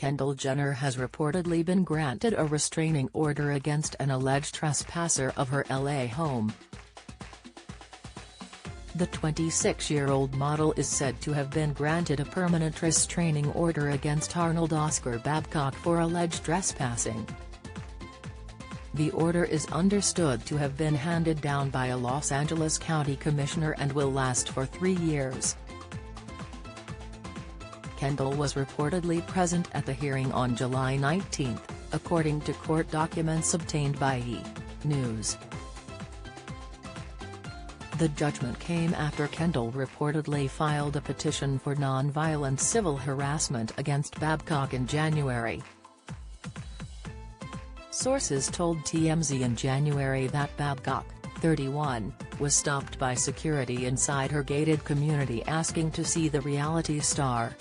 Kendall Jenner has reportedly been granted a restraining order against an alleged trespasser of her LA home. The 26-year-old model is said to have been granted a permanent restraining order against Arnold Oscar Babcock for alleged trespassing. The order is understood to have been handed down by a Los Angeles County commissioner and will last for 3 years. Kendall was reportedly present at the hearing on July 19, according to court documents obtained by E! News. The judgment came after Kendall reportedly filed a petition for non-violent civil harassment against Babcock in January. Sources told TMZ in January that Babcock, 31, was stopped by security inside her gated community asking to see the reality star.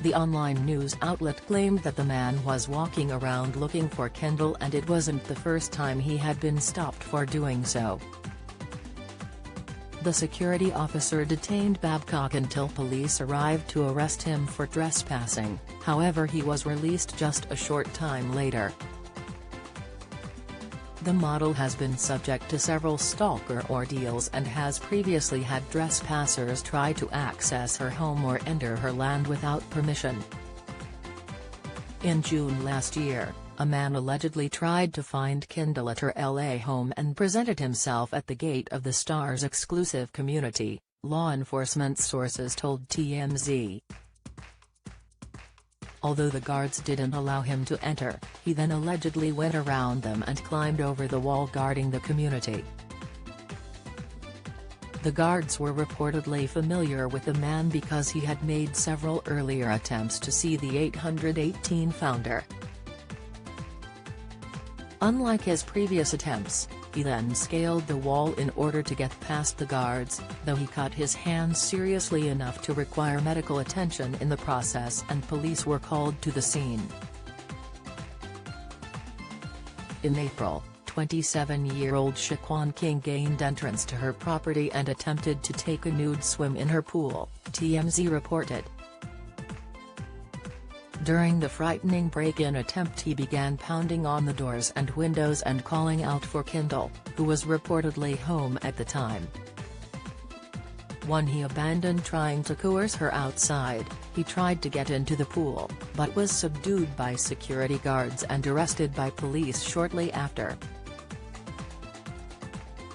The online news outlet claimed that the man was walking around looking for Kendall and it wasn't the first time he had been stopped for doing so. The security officer detained Babcock until police arrived to arrest him for trespassing, however he was released just a short time later. The model has been subject to several stalker ordeals and has previously had trespassers try to access her home or enter her land without permission. In June last year, a man allegedly tried to find Kendall at her LA home and presented himself at the gate of the star's exclusive community, law enforcement sources told TMZ. Although the guards didn't allow him to enter, he then allegedly went around them and climbed over the wall guarding the community. The guards were reportedly familiar with the man because he had made several earlier attempts to see the 818 founder. Unlike his previous attempts, he then scaled the wall in order to get past the guards, though he cut his hands seriously enough to require medical attention in the process and police were called to the scene. In April, 27-year-old Shaquan King gained entrance to her property and attempted to take a nude swim in her pool, TMZ reported. During the frightening break-in attempt he began pounding on the doors and windows and calling out for Kendall, who was reportedly home at the time. When he abandoned trying to coerce her outside, he tried to get into the pool, but was subdued by security guards and arrested by police shortly after.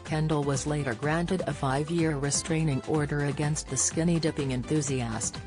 Kendall was later granted a 5-year restraining order against the skinny dipping enthusiast.